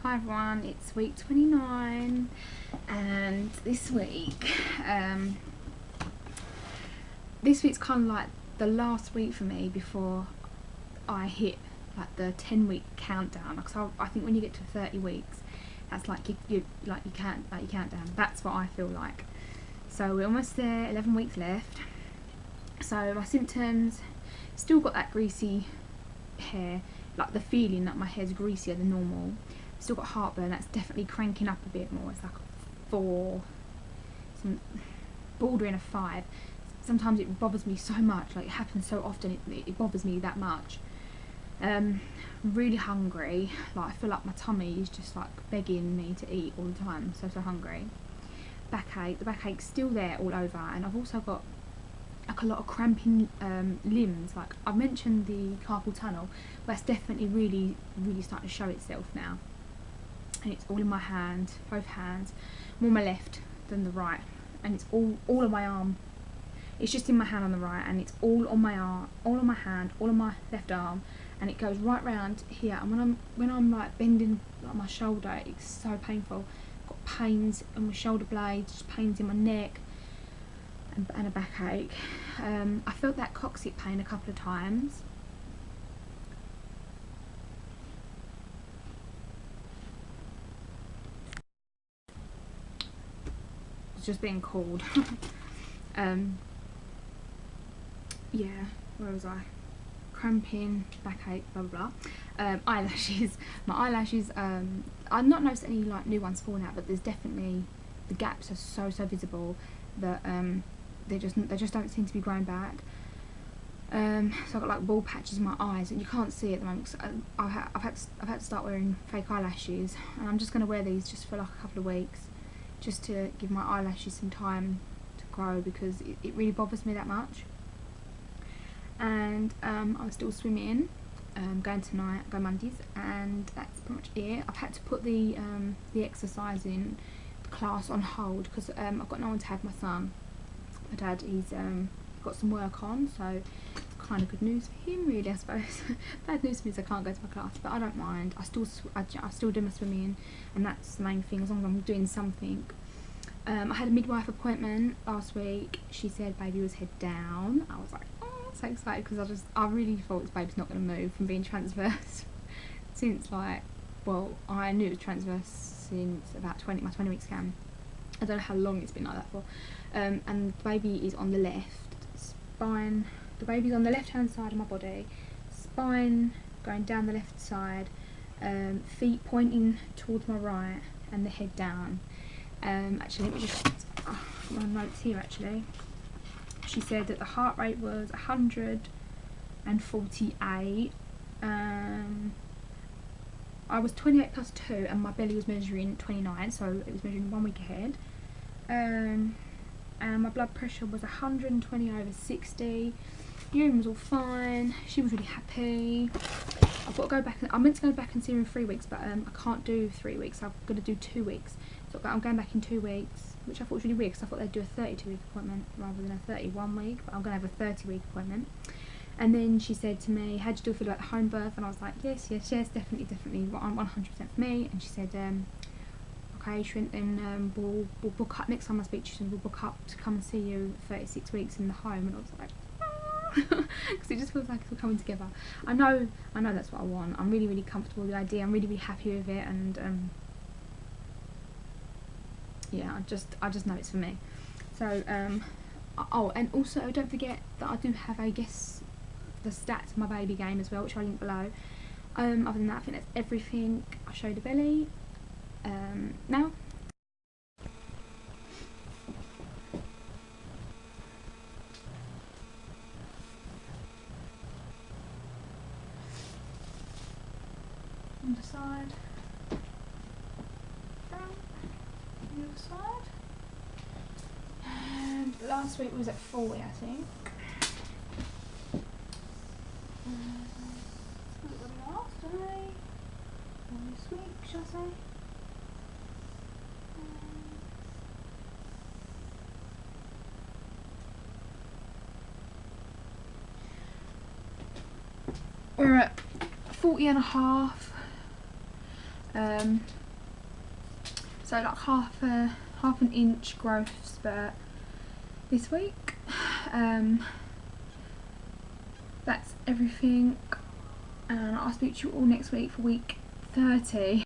Hi everyone, it's week 29 and this week's kind of like the last week for me before I hit like the 10-week countdown, because I think when you get to 30 weeks that's like you countdown. That's what I feel like. So we're almost there, 11 weeks left. So my symptoms, still got that greasy hair, like the feeling that my hair's greasier than normal. Still got heartburn, that's definitely cranking up a bit more. It's like a 4, some bordering a 5. Sometimes it bothers me so much, like it happens so often, it bothers me that much. Really hungry, like I feel like my tummy is just like begging me to eat all the time. So hungry. Backache, the backache's still there all over, and I've also got like a lot of cramping limbs. Like I've mentioned the carpal tunnel, but it's definitely really starting to show itself now. And it's all in my hand, both hands, more my left than the right, and it's all on my arm. It's just in my hand on the right, and it's all on my arm, all on my hand, all on my left arm, and it goes right round here. And when I'm like bending like my shoulder, it's so painful. I've got pains in my shoulder blades, just pains in my neck, and a backache. I felt that coccyx pain a couple of times. It's just being called. Yeah, where was I? Cramping, backache, blah blah blah. Eyelashes. My eyelashes, I've not noticed any like new ones falling out, but there's definitely, the gaps are so visible that they just don't seem to be growing back. So I've got like bald patches in my eyes, and you can't see at the moment. So I've had to start wearing fake eyelashes, and I'm just going to wear these just for like a couple of weeks, just to give my eyelashes some time to grow, because it really bothers me that much. And I'm still swimming, going tonight, go Mondays, and that's pretty much it. I've had to put the exercising class on hold because I've got no one to have my son. My dad, he's got some work on, so it's kind of good news for him really, I suppose. Bad news for me is I can't go to my class, but I don't mind. I still do my swimming, and that's the main thing, as long as I'm doing something. I had a midwife appointment last week. She said baby was head down. I was like, oh, so excited, because I really thought this baby's not going to move from being transverse since, like, well, I knew it was transverse since about my 20-week scan. I don't know how long it's been like that for. And the baby is on the left spine. The baby's on the left hand side of my body, spine going down the left side, feet pointing towards my right, and the head down. Actually, let me just my notes here. Actually, she said that the heart rate was 148. I was 28 plus 2, and my belly was measuring 29, so it was measuring 1 week ahead. And my blood pressure was 120/60. Urine was all fine. She was really happy. I've got to go back. I'm meant to go back and see her in 3 weeks, but I can't do 3 weeks. I've got to do 2 weeks. So I'm going back in 2 weeks, which I thought was really weird, because I thought they'd do a 32-week appointment rather than a 31-week. But I'm going to have a 30-week appointment. And then she said to me, "How do you still feel about the home birth?" And I was like, yes, definitely, 100% for me. And she said, okay, she went, then we'll book up, next time I speak to you, we'll book up to come and see you 36 weeks in the home. And I was like, because it just feels like it's all coming together. I know that's what I want. I'm really comfortable with the idea. I'm really happy with it, and yeah, I just know it's for me. So oh, and also don't forget that I do have, I guess, the stats of my baby game as well, which I'll link below. Other than that, I think that's everything. I'll show you the belly now. Underside, front, the other side. And last week was at 40, I think. Last day, or this week, shall I say? We're at 40 and a half. So like half an inch growth spurt this week. That's everything, and I'll speak to you all next week for week 30.